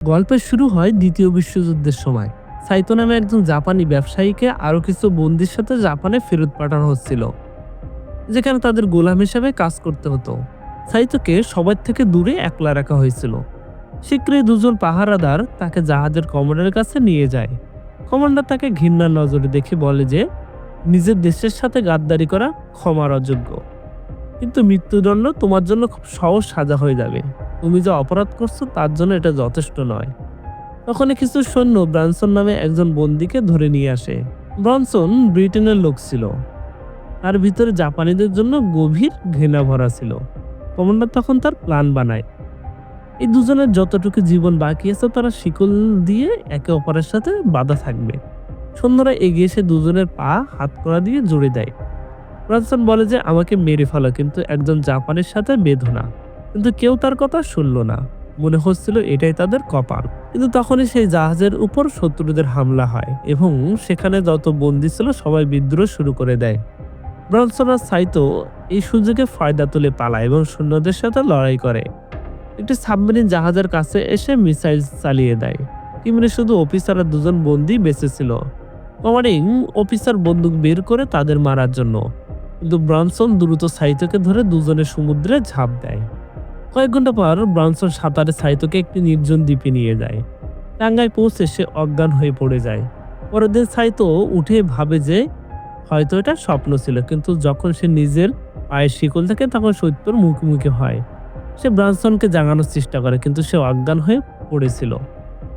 গল্পের শুরু হয় দ্বিতীয় বিশ্বযুদ্ধের সময়। সাইতো নামে একজন জাপানি ব্যবসায়ীকে আরো কিছু বন্দির সাথে জাপানে ফেরত পাঠানো হচ্ছিল, যেখানে তাদের গোলাম হিসেবে কাজ করতে হতো। সাইতোকে সবার থেকে দূরে একলা রাখা হয়েছিল। শীঘ্রই দুজন পাহারাদার তাকে জাহাজের কমান্ডারের কাছে নিয়ে যায়। কমান্ডার তাকে ঘৃণার নজরে দেখে বলে যে নিজের দেশের সাথে গাদ্দারি করা ক্ষমার অযোগ্য, কিন্তু মৃত্যুদণ্ড তোমার জন্য খুব সহজ সাজা হয়ে যাবে। তুমি যা অপরাধ করছো তার জন্য এটা যথেষ্ট নয়। তখনই কিছু সৈন্য ব্রানসন নামে একজন বন্দীকে ধরে নিয়ে আসে। ব্রনসন ব্রিটেনের লোক ছিল, তার ভিতরে জাপানিদের জন্য গভীর ঘৃণা ভরা ছিল। কমান্ডার তখন তার প্ল্যান বানায়। এই দুজনের যতটুকু জীবন বাকি আছে তারা শিকল দিয়ে একে অপরের সাথে বাধা থাকবে। সৈন্যরা এগিয়ে এসে দুজনের পা হাতকড়া দিয়ে জুড়ে দেয়। ব্রনসন বলে যে আমাকে মেরে ফেলো, কিন্তু একজন জাপানের সাথে বেঁধো না। কিন্তু কেউ তার কথা শুনল না। মনে হচ্ছিল এটাই তাদের কপাল। কিন্তু তখনই সেই জাহাজের উপর শত্রুদের হামলা হয় এবং সেখানে যত বন্দী ছিল সবাই বিদ্রোহ শুরু করে দেয়। ব্রনসন আর সাইতো এই সুযোগে ফায়দা তুলে পালায় এবং সৈন্যদের সাথে লড়াই করে। একটি সাবমেরিন জাহাজের কাছে এসে মিসাইল চালিয়ে দেয়। টিমের শুধু অফিসার আর দুজন বন্দী বেঁচে ছিল। কমান্ডিং অফিসার বন্দুক বের করে তাদের মারার জন্য, কিন্তু ব্রনসন দ্রুত সাইতোকে ধরে দুজনে সমুদ্রে ঝাঁপ দেয়। কয়েক ঘন্টা পর ব্রনসন সাঁতারে সাইতোকে একটি নির্জন দ্বীপে নিয়ে যায়। টাঙ্গায় পৌঁছে সে অজ্ঞান হয়ে পড়ে যায়। পরের দিন সাইতো উঠে ভাবে যে হয়তো এটা স্বপ্ন ছিল, কিন্তু যখন সে নিজের পায়ের শিকল থাকে তখন সত্যর মুখোমুখি হয়। সে ব্রনসনকে জাগানোর চেষ্টা করে, কিন্তু সে অজ্ঞান হয়ে পড়েছিল।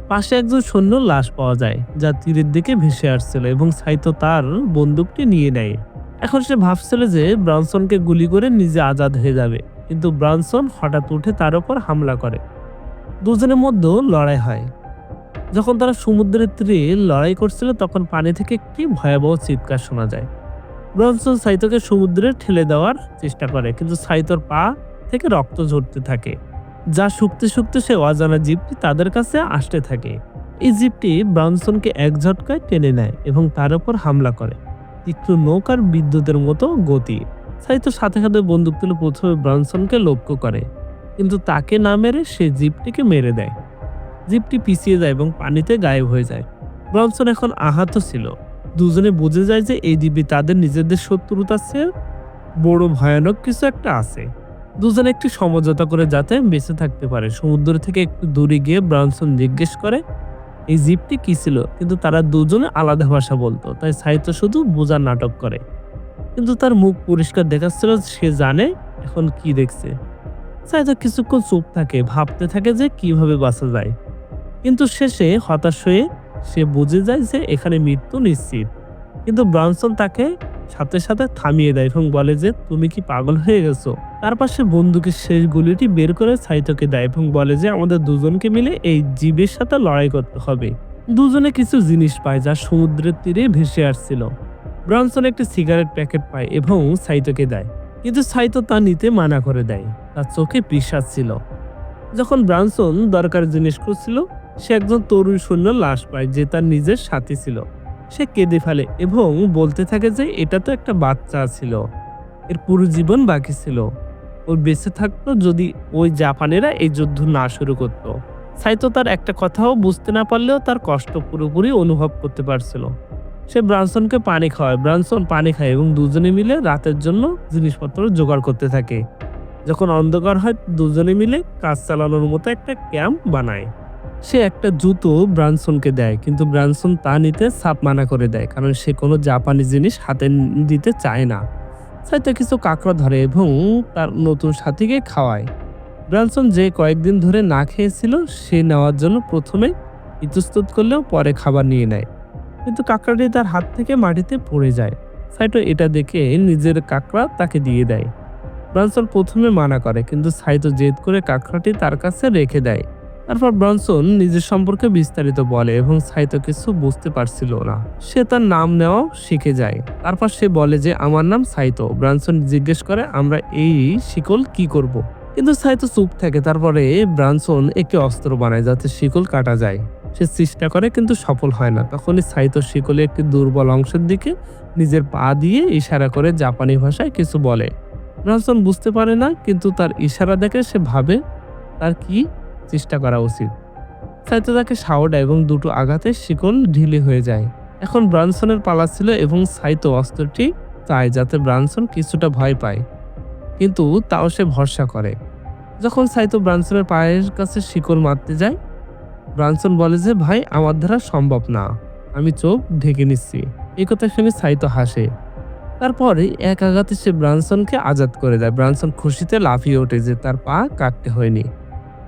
পাশে একজন সৈন্য লাশ পাওয়া যায়, যা তীরের দিকে ভেসে আসছিল, এবং সাইতো তার বন্দুকটি নিয়ে নেয়। এখন সে ভাবছিল যে ব্রনসনকে গুলি করে নিজে আজাদ হয়ে যাবে, কিন্তু ব্রনসন হঠাৎ উঠে তার উপর হামলা করে। দুজনের মধ্যে লড়াই হয়। যখন তারা সমুদ্রের তীরে লড়াই করছিল তখন পানি থেকে একটি ভয়াবহ চিৎকার শোনা যায়। ব্রনসন সাইতোকে সমুদ্রে ঠেলে দেওয়ার চেষ্টা করে, কিন্তু সাইতোর পা থেকে রক্ত ঝরতে থাকে, যা শুকতে শুকতে সে অজানা জীবটি তাদের কাছে আসতে থাকে। এই জীবটি ব্রনসনকে এক ঝটকায় টেনে নেয় এবং তার উপর হামলা করে। তীক্ষ্ণ নৌকার বিদ্যুতের মতো গতি। সাইতো সাথে সাথে বন্দুক তুলে প্রথমে ব্রনসনকে লক্ষ্য করে, কিন্তু তাকে না মেরে সে জীবটিকে মেরে দেয়। জীবটি পিছিয়ে যায় এবং পানিতে গায়েব হয়ে যায়। ব্রনসন এখন আহত ছিল। দুজনে বুঝে যায় যে এই দ্বীপে তাদের নিজেদের শত্রুতার চেয়ে বড় ভয়ানক কিছু একটা আছে। দুজনে একটি সমঝোতা করে যাতে বেঁচে থাকতে পারে। সমুদ্র থেকে একটু দূরে গিয়ে ব্রনসন জিজ্ঞেস করে এই জীবটি কি ছিল, কিন্তু তারা দুজনে আলাদা ভাষা বলতো, তাই সাইতো শুধু বোঝার নাটক করে। কিন্তু তার মুখ পরিষ্কার দেখাচ্ছিল সে জানে এখন কি দেখছে। সাইতো কিছুক্ষণ চুপ থাকে, ভাবতে থাকে যে কিভাবে বাঁচা যায়। কিন্তু শেষে হতাশ হয়ে সে বুঝে যায় যে এখানে মৃত্যু নিশ্চিত। কিন্তু ব্রনসন তাকে সাথে সাথে থামিয়ে দেয় এবং বলে যে তুমি কি পাগল হয়ে গেছো। তার পাশে বন্দুকের শেষ গুলিটি বের করে সাইতোকে দেয় এবং বলে যে আমাদের দুজনকে মিলে এই জীবের সাথে লড়াই করতে হবে। দুজনে কিছু জিনিস পায় যা সমুদ্রের তীরে ভেসে আসছিল। ব্রনসন একটি সিগারেট প্যাকেট পায় এবং সাইতোকে দেয়, কিন্তু সাইতো তা নিতে মানা করে দেয়। তার চোখে বিশ্বাস ছিল। যখন ব্রনসন দরকারি জিনিস খুঁজছিল, সে একজন তরুণ সৈন্য লাশ পায় যে তার নিজের সাথী ছিল। সে কেঁদে ফেলে এবং বলতে থাকে যে এটা তো একটা বাচ্চা ছিল, এর পুরো জীবন বাকি ছিল, ওই বেঁচে থাকতো যদি ওই জাপানিরা এই যুদ্ধ না শুরু করতো। সাইতো তার একটা কথাও বুঝতে না পারলেও তার কষ্ট পুরোপুরি অনুভব করতে পারছিল। সে ব্রনসনকে পানি খাওয়ায়, ব্রনসন পানি খায় এবং দুজনে মিলে রাতের জন্য জিনিসপত্র জোগাড় করতে থাকে। যখন অন্ধকার হয় দুজনে মিলে কাজ চালানোর মতো একটা ক্যাম্প বানায়। সে একটা জুতো ব্রনসনকে দেয়, কিন্তু ব্রনসন তা নিতে সাপ মানা করে দেয়, কারণ সে কোনো জাপানি জিনিস হাতে দিতে চায় না। সাইতো কিছু কাঁকড়া ধরে এবং তার নতুন সাথীকে খাওয়ায়। ব্রনসন যে কয়েকদিন ধরে না খেয়েছিল সে নেওয়ার জন্য প্রথমে ইতস্তত করলেও পরে খাবার নিয়ে নেয়, কিন্তু কাঁকড়াটি তার হাত থেকে মাটিতে পড়ে যায়। সাইতো এটা দেখে নিজের কাঁকড়া তাকে দিয়ে দেয়। ব্রনসন প্রথমে মানা করে, কিন্তু সাইতো জেদ করে কাঁকড়াটি তার কাছে রেখে দেয়। তারপর ব্রনসন নিজের সম্পর্কে বিস্তারিত বলে এবং সাইতো কিছু বুঝতে পারছিল না। সে তার নাম নেওয়াও শিখে যায়। তারপর সে বলে যে আমার নাম সাইতো। ব্রনসন জিজ্ঞেস করে আমরা এই শিকল কি করব, কিন্তু সাইতো চুপ থাকে। তারপরে ব্রনসন একটি অস্ত্র বানায় যাতে শিকল কাটা যায়। সে চেষ্টা করে কিন্তু সফল হয় না। তখনই সাইতো শিকলে একটি দুর্বল অংশের দিকে নিজের পা দিয়ে ইশারা করে জাপানি ভাষায় কিছু বলে। ব্রনসন বুঝতে পারে না, কিন্তু তার ইশারা দেখে সে ভাবে তার কি চেষ্টা করা উচিত। সাইতো তাকে শাও দেয় এবং দুটো আঘাতে শিকল ঢিলে হয়ে যায়। এখন ব্রানসনের পালা ছিল এবং সাইতো অস্ত্রটি চায় যাতে ব্রানসন কিছুটা ভয় পায়, কিন্তু তাও সে ভরসা করে। যখন সাইতো ব্রানসনের পায়ের কাছে শিকল মারতে যায়, ব্রানসন বলে যে ভাই আমার দ্বারা সম্ভব না, আমি চোখ ঢেকে নিচ্ছি। এই কথা শুনে সাইতো হাসে। তারপরে এক আঘাতে সে ব্রানসনকে আজাদ করে দেয়। ব্রানসন খুশিতে লাফিয়ে ওঠে যে তার পা কাটতে হয়নি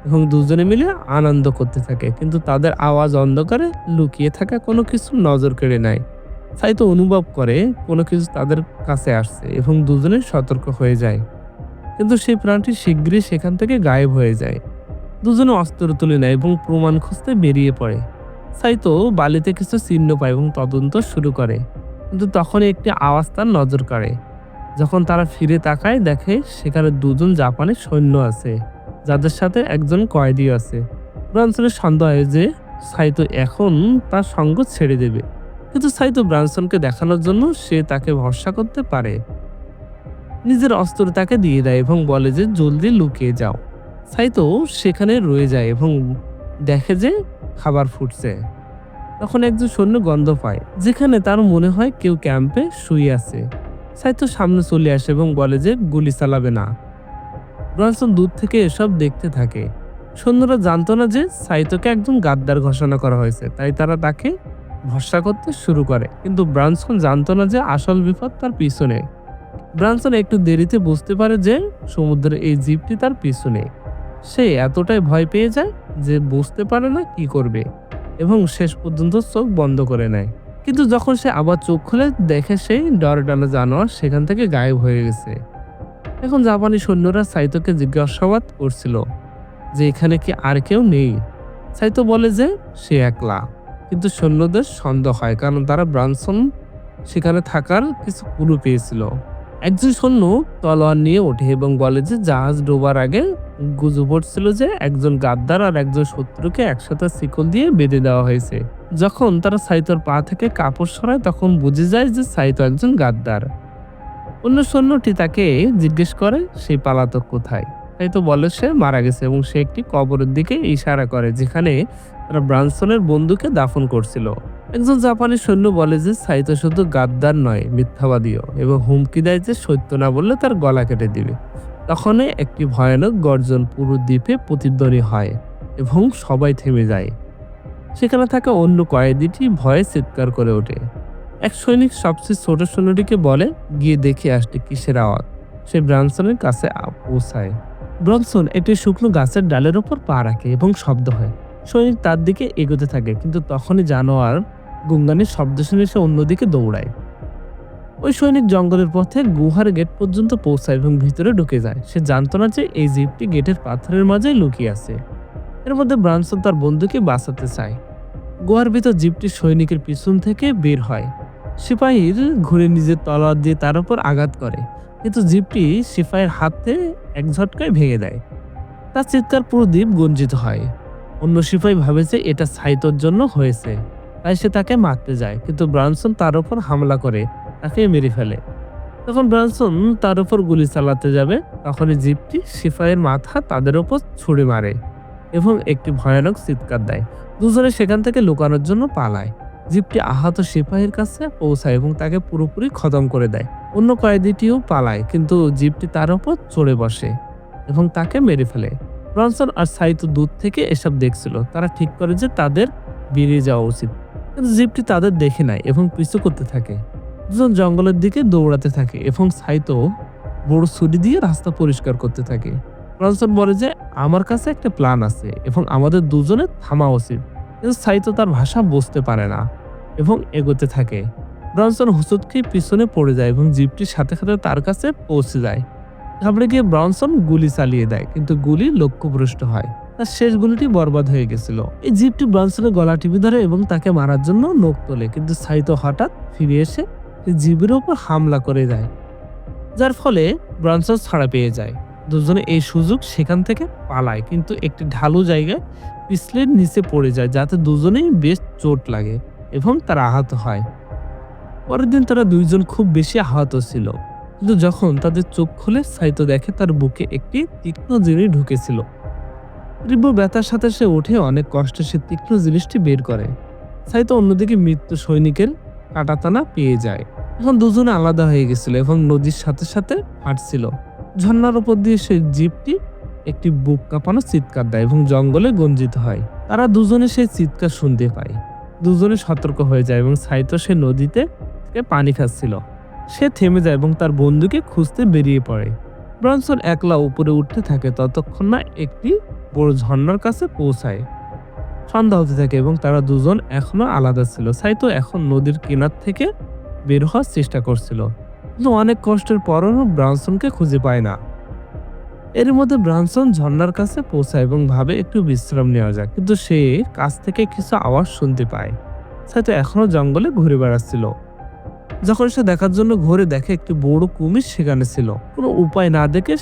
এবং দুজনে মিলে আনন্দ করতে থাকে, কিন্তু তাদের আওয়াজ অন্ধকারে লুকিয়ে থাকা কোনো কিছু নজর কেড়ে নেয়। সাইতো অনুভব করে কোনো কিছু তাদের কাছে আসছে এবং দুজনে সতর্ক হয়ে যায়, কিন্তু সেই প্রাণটি শীঘ্রই সেখান থেকে গায়েব হয়ে যায়। দুজনে অস্ত্র তুলে নেয় এবং প্রমাণ খুঁজতে বেরিয়ে পড়ে। সাইতো বালিতে কিছু চিহ্ন পায় এবং তদন্ত শুরু করে, কিন্তু তখনই একটি আওয়াজ তার নজর কাড়ে। যখন তারা ফিরে তাকায় দেখে সেখানে দুজন জাপানি সৈন্য আছে, যাদের সাথে একজন কয়েদি আছে। ব্রানসনের সন্দেহ হয় যে সাইতো এখন তার সঙ্গ ছেড়ে দেবে, কিন্তু সাইতো ব্রানসনকে দেখানোর জন্য সে তাকে ভরসা করতে পারে, নিজের অস্ত্র তাকে দিয়ে দেয় এবং বলে যে জলদি লুকিয়ে যাও। সাইতো সেখানে রয়ে যায় এবং দেখে যে খাবার ফুটছে। তখন একজন সৈন্য গন্ধ পায়, যেখানে তার মনে হয় কেউ ক্যাম্পে শুয়ে আছে। সাইতো সামনে চলে আসে এবং বলে যে গুলি চালাবে না। ব্রানসন দূর থেকে এসব দেখতে থাকে। সৈন্যরা জানতো না যে সাইতোকে একজন গাদ্দার ঘোষণা করা হয়েছে, তাই তারা তাকে ভরসা করতে শুরু করে, কিন্তু ব্রানসন জানতো না যে আসল বিপদ তার পিছনে। ব্রানসন একটু দেরিতে বুঝতে পারে যে সমুদ্রের এই জীবটি তার পিছনে। সে এতটাই ভয় পেয়ে যায় যে বুঝতে পারে না কি করবে এবং শেষ পর্যন্ত চোখ বন্ধ করে নেয়। কিন্তু যখন সে আবার চোখ খুলে দেখে সেই ডরডানো জানোয়ার সেখান থেকে গায়েব হয়ে গেছে। এখন জাপানি সৈন্যরা সাইতোকে জিজ্ঞাসাবাদ করছিল যে এখানে কি আর কেউ নেই। সাইতো বলে যে সে একলা, কিন্তু সৈন্যদের সন্দেহ হয় কারণ তারা ব্রানসন সেখানে থাকার কিছু ক্লু পেয়েছিল। একজন সৈন্য তলোয়ার নিয়ে ওঠে এবং বলে যে জাহাজ ডোবার আগে গুজব উঠছিল যে একজন গাদ্দার আর একজন শত্রুকে একসাথে শিকল দিয়ে বেঁধে দেওয়া হয়েছে। যখন তারা সাইতোর পা থেকে কাপড় সরায় তখন বুঝে যায় যে সাইতো একজন গাদ্দার। অন্য সৈন্যটি তাকে জিজ্ঞেস করে সেই পালাতক কোথায়। সাইতো বলে সে মারা গেছে এবং সে একটি কবরের দিকে ইশারা করে যেখানে তারা ব্রানসনের বন্ধুকে দাফন করছিল। একজন জাপানি সৈন্য বলে যে সাইতো শুধু গাদ্দার নয়, মিথ্যাবাদীও, এবং হুমকি দেয় যে সত্য না বললে তার গলা কেটে দিবে। তখনই একটি ভয়ানক গর্জন পুরো দ্বীপে প্রতিধ্বনি হয় এবং সবাই থেমে যায়। সেখানে থাকা অন্য কয়েদিটি ভয়ে চিৎকার করে ওঠে। এক সৈনিক সবচেয়ে ছোট সৈন্যটিকে বলে গিয়ে দেখে আসতে কিসের আওয়াজ। সে ব্রানসনের কাছে পৌঁছায়। ব্রানসন একটি শুকনো গাছের ডালের ওপর পা রাখে এবং শব্দ হয়। সৈনিক তার দিকে এগোতে থাকে, কিন্তু তখনই জানোয়ার গুঙ্গানির শব্দ শুনে সে অন্যদিকে দৌড়ায়। ওই সৈনিক জঙ্গলের পথে গুহার গেট পর্যন্ত পৌঁছায় এবং ভিতরে ঢুকে যায়। সে জানতো না যে এই জীবটি গেটের পাথরের মাঝেই লুকিয়ে আছে। এর মধ্যে ব্রানসন তার বন্ধুকে বাঁচাতে চায়। গুহার ভিতর জীবটি সৈনিকের পিছন থেকে বের হয়। সিপাহীর ঘুরে নিজের তলোয়ার দিয়ে তার উপর আঘাত করে, কিন্তু জীবটি সিপাহীর হাতে এক ঝটকায় ভেঙে দেয়। তার চিৎকার পুরো দ্বীপ গঞ্জিত হয়। অন্য সিপাহী ভাবে যে এটা সাইতোর জন্য হয়েছে, তাই সে তাকে মারতে যায়, কিন্তু ব্রানসন তার উপর হামলা করে তাকে মেরে ফেলে। তখন ব্রানসন তার উপর গুলি চালাতে যাবে, তখনই জীবটি সিপাহীর মাথা তাদের উপর ছুঁড়ে মারে এবং একটি ভয়ানক চিৎকার দেয়। দুজনে সেখান থেকে লুকানোর জন্য পালায়। জীবটি আহত সিপাহীর কাছে পৌঁছায় এবং তাকে পুরোপুরি খতম করে দেয়। অন্য কয়েদিটিও পালায়, কিন্তু জীবটি তার উপর চড়ে বসে এবং তাকে মেরে ফেলে। ব্রানসন আর সাইতো দূর থেকে এসব দেখছিল। তারা ঠিক করে যে তাদের বেরিয়ে যাওয়া উচিত, কিন্তু জীবটি তাদের দেখে নেয় এবং পিছু করতে থাকে। দুজন জঙ্গলের দিকে দৌড়াতে থাকে এবং সাইতো বড় ছুরি দিয়ে রাস্তা পরিষ্কার করতে থাকে। ব্রানসন বলে যে আমার কাছে একটা প্ল্যান আছে এবং আমাদের দুজনের থামা উচিত, কিন্তু সাইতো তার ভাষা বুঝতে পারে না এবং এগোতে থাকে। ব্রানসন হুঁচট খেয়ে পিছনে পড়ে যায় এবং জিপটির সাথে সাথে তার কাছে পৌঁছে যায়। ঘাবড়ে গিয়ে ব্রানসন গুলি চালিয়ে দেয়, কিন্তু গুলি লক্ষ্যভ্রষ্ট হয়। তার শেষ গুলিটি বরবাদ হয়ে গেছিল। এই জিপটি ব্রানসনের গলা টিপে ধরে এবং তাকে মারার জন্য নখ তোলে, কিন্তু সাইতো হঠাৎ ফিরে এসে জিপের উপর হামলা করে দেয়, যার ফলে ব্রানসন ছাড়া পেয়ে যায়। দুজনে এই সুযোগ সেখান থেকে পালায়, কিন্তু একটি ঢালু জায়গায় পিছলে নিচে পড়ে যায়, যাতে দুজনেই বেশ চোট লাগে এবং তারা আহত হয়। পরের দিন তারা দুইজন খুব বেশি আহত ছিল, কিন্তু যখন তাদের চোখ খুলে সাইতো দেখে তার বুকে একটি তীক্ষ্ণ জিনিস ঢুকেছিল। তীব্র ব্যথার সাথে সে উঠে অনেক কষ্টে সে তীক্ষ্ণ জিনিসটি বের করে। সাইতো অন্যদিকে মৃত্যু সৈনিকের কাঁটাতানা পেয়ে যায়। এখন দুজনে আলাদা হয়ে গেছিল এবং নদীর সাথে সাথে হাঁটছিল। ঝর্ণার উপর দিয়ে সেই জীবটি একটি বুক কাঁপানো চিৎকার দেয় এবং জঙ্গলে গঞ্জিত হয়। তারা দুজনে সেই চিৎকার শুনতে পায়। দুজনে সতর্ক হয়ে যায় এবং সাইতো সে নদীতে থেকে পানি খাচ্ছিল। সে থেমে যায় এবং তার বন্ধুকে খুঁজতে বেরিয়ে পড়ে। ব্রনসন একলা উপরে উঠতে থাকে ততক্ষণ না একটি বড় ঝর্ণার কাছে পৌঁছায়। সন্ধ্যা হতে থাকে এবং তারা দুজন এখনো আলাদা ছিল। সাইতো এখন নদীর কিনার থেকে বের হওয়ার চেষ্টা করছিল, কিন্তু অনেক কষ্টের পরও ব্রানসনকে খুঁজে পায় না। এর মধ্যে ব্রানসন ঝর্ণার কাছে পৌঁছায় এবং ভাবে একটু বিশ্রাম নেওয়া যায়, কিন্তু সে কাছ থেকে কিছু আওয়াজ শুনতে পায়। সাইতো এখনো জঙ্গলে ঘুরে বেড়াচ্ছিল। যখন সে দেখার জন্য ঘুরে দেখে একটি বড় কুমির সেখানে ছিল। কোনো উপায় না দেখে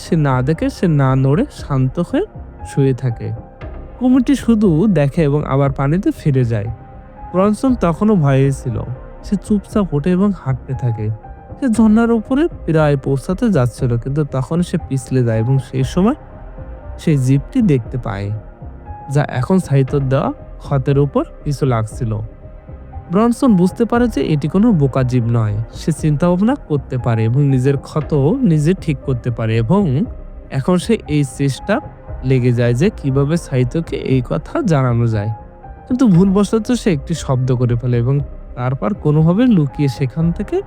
সে না নড়ে শান্ত হয়ে শুয়ে থাকে। কুমিরটি শুধু দেখে এবং আবার পানিতে ফিরে যায়। ব্রনসন তখনও ভয়ে ছিল। সে চুপচাপ ওঠে এবং হাঁটতে থাকে। সে ঝর্ণার উপরে প্রায় পৌঁছাতে যাচ্ছিল, কিন্তু তখন সে পিছলে যায় এবং সেই সময় সেই জীবটি দেখতে পায়, যা এখন সাইতোর দেওয়া ক্ষতের উপর কিছু লাগছিল। ব্রনসন বুঝতে পারে যে এটি কোনো বোকা জীব নয়। সে চিন্তা ভাবনা করতে পারে এবং নিজের ক্ষত নিজে ঠিক করতে পারে, এবং এখন সে এই চেষ্টা লেগে যায় যে কিভাবে সাইতোকে এই কথা জানানো যায়। কিন্তু ভুলবশত সে একটি শব্দ করে ফেলে এবং তারপর কোনোভাবে লুকিয়ে সেখান থেকে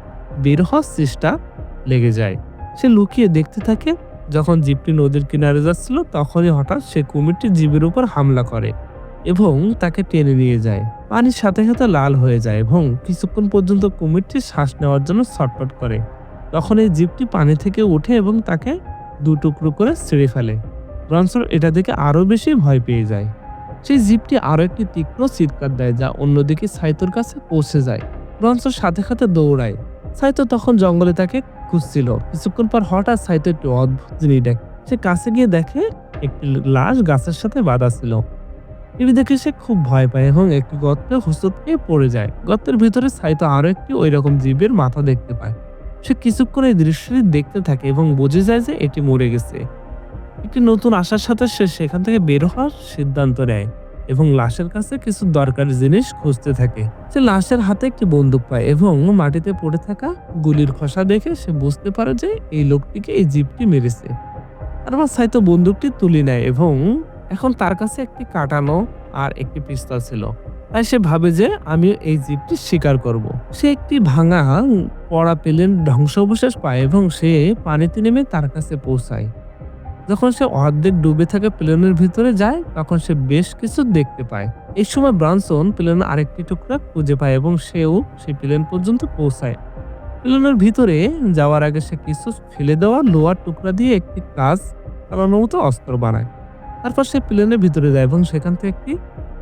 বের হওয়ার চেষ্টা লেগে যায়। সে লুকিয়ে দেখতে থাকে। যখন জিপটি নদীর কিনারে যাচ্ছিল তখনই হঠাৎ সে কুমিরটি জীবের উপর হামলা করে এবং তাকে টেনে নিয়ে যায়। পানির সাথে সাথে লাল হয়ে যায় এবং কিছুক্ষণ পর্যন্ত কুমিরটি শ্বাস নেওয়ার জন্য ছটফট করে। তখন এই জীবটি পানি থেকে উঠে এবং তাকে দু টুকরো করে ছিঁড়ে ফেলে। ব্রনসন এটা দেখে আরো বেশি ভয় পেয়ে যায়। সেই জীবটি আরো একটি তীক্ষ্ণ চিৎকার দেয়, যা অন্যদিকে সাইতোর কাছে পৌঁছে যায়। ব্রনসন সাথে সাথে দৌড়ায়। সাইতো তখন জঙ্গলে তাকে খুঁজছিল। কিছুক্ষণ পর হঠাৎ সাইতো একটি অদ্ভুত জিনিস দেখে। সে কাছে গিয়ে দেখে একটি লাশ গাছের সাথে বাঁধা ছিল। এটি দেখে সে খুব ভয় পায় এবং একটি গর্তে হোঁচট খেয়ে পড়ে যায়। গর্তের ভিতরে সাইতো আরো একটি ওই রকম জীবের মাথা দেখতে পায়। সে কিছুক্ষণ এই দৃশ্যটি দেখতে থাকে এবং বুঝে যায় যে এটি মরে গেছে। একটি নতুন আশার সাথে সে সেখান থেকে বের হওয়ার সিদ্ধান্ত নেয় এবং লাশের কাছে কিছু দরকারি জিনিস খুঁজতে থাকে। সে লাশের হাতে একটি বন্দুক পায় এবং মাটিতে পড়ে থাকা গুলির খোসা দেখে সে বুঝতে পারে যে এই লোকটিকে এই জীবটি মেরেছে। তারপর সাইতো বন্দুকটি তুলে নেয় এবং এখন তার কাছে একটি কাটানো আর একটি পিস্তল ছিল। তাই সে ভাবে যে আমি এই জীবটি শিকার করব। সে একটি ভাঙা পড়া প্লেন ধ্বংসাবশেষ পায় এবং সে পানিতে নেমে তার কাছে পৌঁছায়। যখন সে অর্ধেক ডুবে থাকা প্লেনের ভিতরে যায় তখন সে বেশ কিছু দেখতে পায়। এই সময় ব্রানসন প্লেনের আরেকটি টুকরা খুঁজে পায় এবং সেও সেই প্লেন পর্যন্ত পৌঁছায়। প্লেনের ভিতরে যাওয়ার আগে সে কিছু ফেলে দেওয়া লোহার টুকরা দিয়ে একটি কাজ চালানোর মতো অস্ত্র বানায়। তারপর সে প্লেনের ভিতরে যায় এবং সেখান থেকে একটি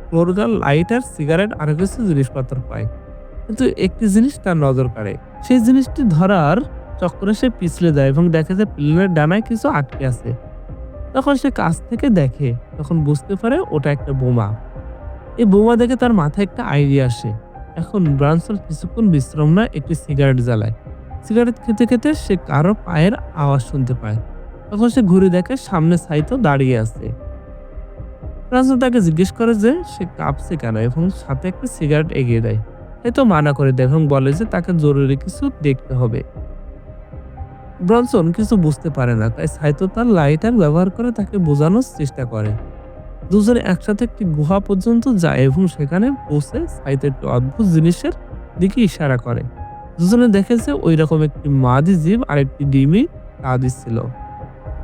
ক্লোরোজাল লাইটার, সিগারেট আর কিছু জিনিসপত্র পায়। কিন্তু একটি জিনিস তার নজর কাড়ে। সেই জিনিসটি ধরার চক্করে সে পিছলে যায় এবং দেখে যে প্লেনের ডানায় কিছু আটকে আছে। তখন সে কাছ থেকে দেখে, তখন বুঝতে পারে ওটা একটা বোমা। এই বোমা দেখে তার মাথায় একটা আইডিয়া আসে। এখন ব্রানসন কিছুক্ষণ বিশ্রাম নেয়, একটি সিগারেট জ্বালায়। সিগারেট খেতে খেতে সে কারো পায়ের আওয়াজ শুনতে পায়। তখন সে ঘুরে দেখে সামনে সাইতো দাঁড়িয়ে আছে। ব্রানসন তাকে জিজ্ঞেস করে যে সে কাঁপছে কেন এবং সাথে একটা সিগারেট এগিয়ে দেয়। সাইতো মানা করে দেয় এবং বলে যে তাকে জরুরি কিছু দেখতে হবে। ব্রনসন কিছু বুঝতে পারে না, তাই সাইতো তার লাইটার ব্যবহার করে তাকে বোঝানোর চেষ্টা করে। দুজনে একসাথে একটি গুহা পর্যন্ত যায় এবং সেখানে পৌঁছে সাইতো একটি অদ্ভুত জিনিসের দিকে ইশারা করে। দুজনে দেখেছে ওই রকম একটি মাদি জীব আর একটি ডিমি তা দিচ্ছিল।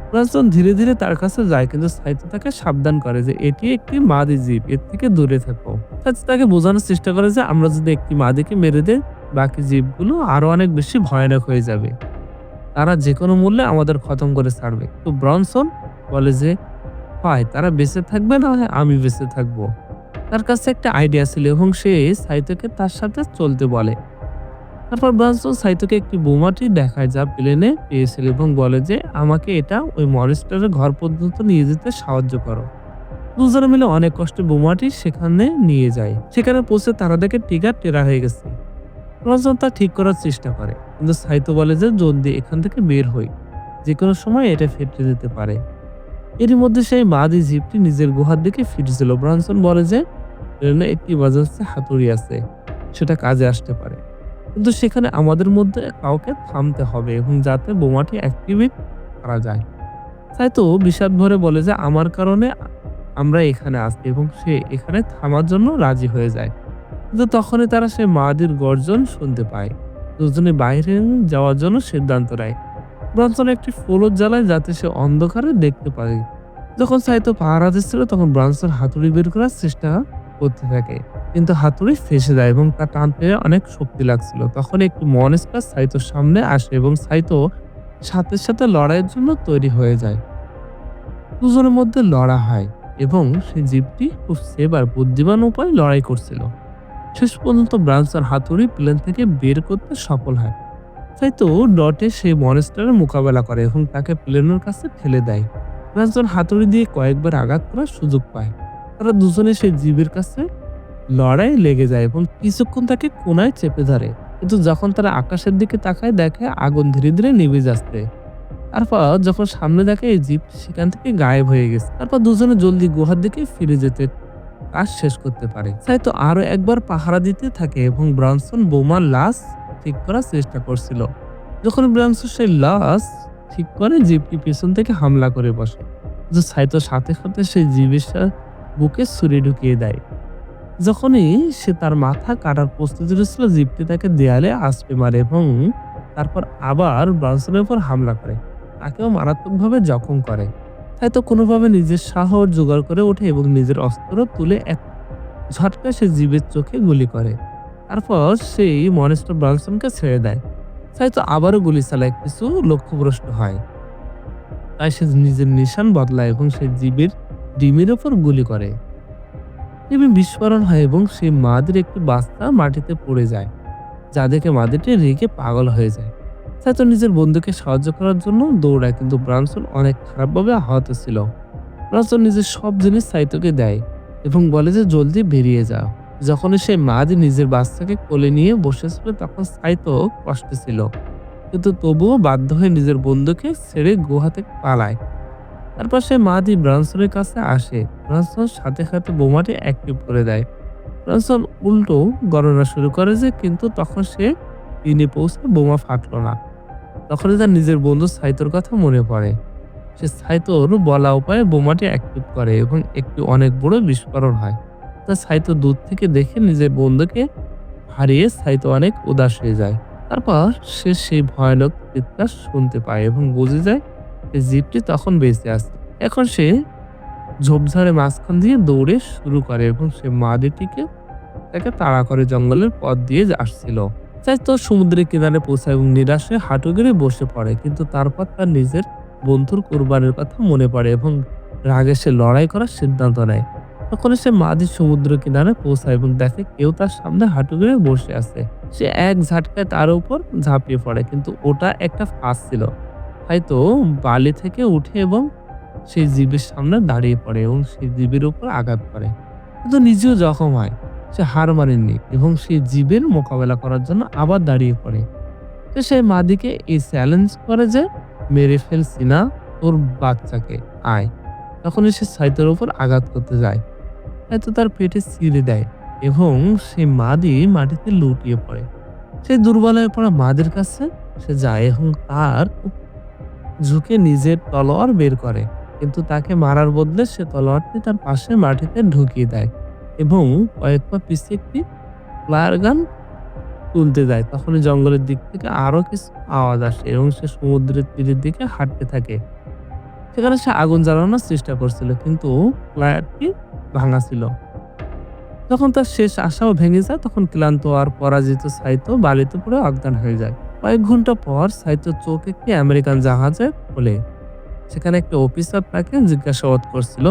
ব্রনসন ধীরে ধীরে তার কাছে যায়, কিন্তু সাইতো তাকে সাবধান করে যে এটি একটি মাদি জীব, এর থেকে দূরে থাকো। সাইতো তাকে বোঝানোর চেষ্টা করে যে আমরা যদি একটি মাদিকে মেরে দেই বাকি জীবগুলো আরো অনেক বেশি ভয়ানক হয়ে যাবে। তারা যে কোনো মূল্যে আমাদের খতম করে ছাড়বে। তো ব্রনসন বলে যে হয় তারা বেঁচে থাকবে, না হয় আমি বেঁচে থাকবো। তার কাছে একটা আইডিয়া ছিল এবং সে সাইতোকে তার সাথে চলতে বলে। তারপর ব্রনসন সাইতোকে একটি বোমাটি দেখায় যা প্লেনে পেয়েছিল এবং বলে যে আমাকে এটা ওই মনস্টারের ঘর পর্যন্ত নিয়ে যেতে সাহায্য করো। দুজনে মিলে অনেক কষ্টে বোমাটি সেখানে নিয়ে যায়। সেখানে পৌঁছে তারা দেখে টিগার টেরা হয়ে গেছে। ব্রনসন তা ঠিক করার চেষ্টা করে, কিন্তু সাইতো বলে যে জলদি এখান থেকে বের হই, যে কোনো সময় এটা ফেটে যেতে পারে। এরই মধ্যে সেই মাদি জিপটি নিজের গুহার দিকে ফিরছিল। ব্রানসন বলে যে প্লেনে একটি ইমার্জেন্সি হাতুড়ি আছে, সেটা কাজে আসতে পারে, কিন্তু সেখানে আমাদের মধ্যে কাউকে থামতে হবে এবং যাতে বোমাটি অ্যাক্টিভেট করা যায়। সাইতো বিষাদ ভরে বলে যে আমার কারণে আমরা এখানে আছি, এবং সে এখানে থামার জন্য রাজি হয়ে যায়। কিন্তু তখনই তারা সেই মাদির গর্জন শুনতে পায়। দুজনে বাইরে যাওয়ার জন্য সিদ্ধান্ত নেয়। ব্রনসন একটি ফলক জ্বালায় যাতে সে অন্ধকারে দেখতে পারে। যখন সাইতো পাহারা দিচ্ছিল তখন ব্রনসন হাতুড়ি বের করার চেষ্টা করতে থাকে, কিন্তু হাতুড়ি ফেঁসে যায় এবং তা টানতে অনেক শক্তি লাগছিল। তখন একটি মনস্টার সাইতোর সামনে আসে এবং সাইতো সাথে সাথে লড়াইয়ের জন্য তৈরি হয়ে যায়। দুজনের মধ্যে লড়া হয় এবং সেই জীবটি খুব সেভ আর বুদ্ধিমান উপায়ে লড়াই করছিল। শেষ পর্যন্ত ব্রানসন হাতুড়ি প্লেন থেকে বের করতে সফল হয়। তাই তো ডটে সেই মনস্টারের মোকাবেলা করে এবং তাকে প্লেনের কাছে ঠেলে দেয়। ব্রানসন হাতুড়ি দিয়ে কয়েকবার আঘাত করার সুযোগ পায়। তারা দুজনে সেই জীবের কাছে লড়াই লেগে যায় এবং কিছুক্ষণ তাকে কোনায় চেপে ধরে। কিন্তু যখন তারা আকাশের দিকে তাকায় দেখে আগুন ধীরে ধীরে নিভে যাচ্ছে। তারপর যখন সামনে দেখে এই জীব সেখান থেকে গায়েব হয়ে গেছে। তারপর দুজনে জলদি গুহার দিকে ফিরে যেতে কাজ শেষ করতে পারে। সাইতো আরো একবার পাহারা দিতে থাকে এবং ব্রানসন বোমার লাশ ঠিক করার চেষ্টা করছিল। যখন ব্রানসন সেই লাশ ঠিক করে জীবটি পেছন থেকে হামলা করে বসে, কিন্তু সাইতো সাথে সাথে সেই জীবের বুকে ছুরি ঢুকিয়ে দেয়। যখনই সে তার মাথা কাটার প্রস্তুতি নিচ্ছিল জীবটি তাকে দেয়ালে আছড়ে মারে এবং তারপর আবার ব্রানসনের উপর হামলা করে, তাকেও মারাত্মকভাবে জখম করে। তাই তো কোনোভাবে নিজের সাহস জোগাড় করে ওঠে এবং নিজের অস্ত্র তুলে এক ঝটকায় সে জীবের চোখে গুলি করে। তারপর সেই মনস্টার ব্রানসনকে ছেড়ে দেয়। তাই তো আবারও গুলি চালায়, কিছু লক্ষ্যভ্রষ্ট হয়। তাই সে নিজের নিশান বদলায় এবং সেই জীবের ডিমের ওপর গুলি করে। ডিমে বিস্ফোরণ হয় এবং সেই মাদির একটি বাচ্চা মাটিতে পড়ে যায়, যা দেখে মাদিটি রেগে পাগল হয়ে যায়। সাইতো নিজের বন্ধুকে সাহায্য করার জন্য দৌড়ায়, কিন্তু ব্রানসন অনেক খারাপভাবে আহত ছিল। ব্রানসন নিজের সব জিনিস সাইতোকে দেয় এবং বলে যে জলদি বেরিয়ে যাও। যখন সেই মাদি নিজের বাচ্চাকে কোলে নিয়ে বসেছিল তখন সাইতো কষ্টে ছিল, কিন্তু তবুও বাধ্য হয়ে নিজের বন্ধুকে ছেড়ে গুহা থেকে পালায়। তারপর সে মাদি ব্রানসনের কাছে আসে। ব্রানসন সাথে সাথে বোমাটি অ্যাক্টিভ করে দেয়। ব্রানসন উল্টো গণনা শুরু করে যে, কিন্তু তখন সে দিনে পৌঁছে বোমা ফাটলো না। তখনই তার নিজের বন্ধু সাইতোর কথা মনে পড়ে। সে সাইতোর বলা উপায়ে বোমাটি অ্যাক্টিভ করে এবং একটি অনেক বড় বিস্ফোরণ হয়। তা সাইতো দূর থেকে দেখে নিজের বন্ধুকে হারিয়ে সাইতো অনেক উদাস হয়ে যায়। তারপর সে সেই ভয়ানক চিৎকার শুনতে পায় এবং বুঝে যায় যে জীবটি তখন বেঁচে আছে। এখন সে ঝোপঝাড়ের মাঝখান দিয়ে দৌড়ে শুরু করে এবং সে মাদিটিকে তাকে তাড়া করে জঙ্গলের পথ দিয়ে আসছিল। তো সমুদ্রের কিনারে পৌঁছায় এবং নিরাশে হাঁটু গেড়ে বসে পড়ে, কিন্তু তারপর তার নিজের বন্ধুর কোরবানির কথা মনে পড়ে এবং রাগে সে লড়াই করার সিদ্ধান্ত নেয়। তখন সে মাঝি সমুদ্র কিনারে পৌঁছায় এবং দেখে কেউ তার সামনে হাঁটু গেড়ে বসে আছে। সে এক ঝাটকায় তার উপর ঝাঁপিয়ে পড়ে, কিন্তু ওটা একটা ফাঁস ছিল। হয়তো বালি থেকে উঠে এবং সেই জীবের সামনে দাঁড়িয়ে পড়ে এবং সেই জীবের উপর আঘাত করে, কিন্তু নিজেও জখম হয়। সে হার মানেননি এবং সেই জীবের মোকাবেলা করার জন্য আবার দাঁড়িয়ে পড়ে। তো সেই মাদিকে এই চ্যালেঞ্জ করে যে, মেরে ফেলছি না তোর বাচ্চাকে, আয়। তখনই সে সাইতের উপর আঘাত করতে যায়। হয়তো তার পেটে ছিঁড়ে দেয় এবং সেই মাদি মাটিতে লুটিয়ে পড়ে। সেই দুর্বল হয়ে পড়া মাদির কাছে সে যায় এবং তার ঝুঁকে নিজের তলোয়ার বের করে, কিন্তু তাকে মারার বদলে সে তলোয়ারটি তার পাশে মাটিতে ঢুকিয়ে দেয় এবং কয়েক পা পিছিয়ে একটি ফ্লায়ার গান তুলতে যায়। তখনই জঙ্গলের দিক থেকে আরো কিছু আওয়াজ আসে এবং সে সমুদ্রের তীরের দিকে হাঁটতে থাকে। সেখানে সে আগুন জ্বালানোর চেষ্টা করছিল, কিন্তু ফ্লায়ারটি ভাঙা ছিল। যখন তার শেষ আশাও ভেঙে যায় তখন ক্লান্ত আর পরাজিত সাইতো বালিতে পড়ে অজ্ঞান হয়ে যায়। কয়েক ঘন্টা পর সাইতোর চোখ একটি আমেরিকান জাহাজে খোলে। সেখানে একটা অফিসার তাকে জিজ্ঞাসাবাদ করছিল,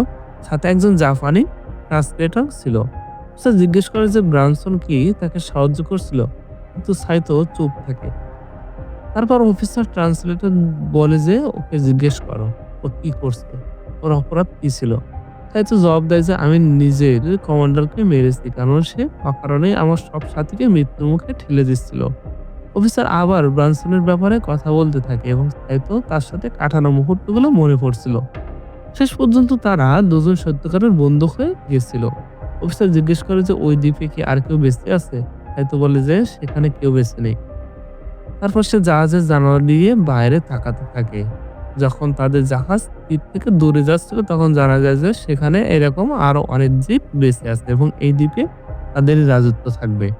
সাথে একজন জাপানি ট্রান্সলেটর ছিল। সে জিজ্ঞেস করে যে ব্রানসন কি তাকে সাহায্য করছিল, কিন্তু সাইতো চুপ থাকে। তারপর অফিসার ট্রান্সলেটর বলে যে ওকে জিজ্ঞেস করো ও কি করছে, ওর অপরাধ কি ছিল। সাইতো জবাব দেয় যে আমি নিজের কমান্ডারকে মেরেছি, কারণ সে অকারণে আমার সব সাথীকে মৃত্যুর মুখে ঠেলে দিচ্ছিল। অফিসার আবার ব্রানসনের ব্যাপারে কথা বলতে থাকে এবং সাইতো তার সাথে কাটানো মুহূর্তগুলো মনে পড়ছিল। শেষ পর্যন্ত তারা দুজন সত্যিকারের বন্ধু হয়ে গিয়েছিল। অফিসার জিজ্ঞেস করে যে ওই দ্বীপে কি আর কেউ বেঁচে আছে? সাইতো বলে যে সেখানে কেউ বেঁচে নেই। তারপর সে জাহাজের জানালা দিয়ে বাইরে তাকাতে থাকে। যখন তাদের জাহাজ দ্বীপ থেকে দূরে যাচ্ছিল তখন জানা যায় যে সেখানে এরকম আরো অনেক দ্বীপ বেঁচে আছে এবং এই দ্বীপে তাদেরই রাজত্ব থাকবে।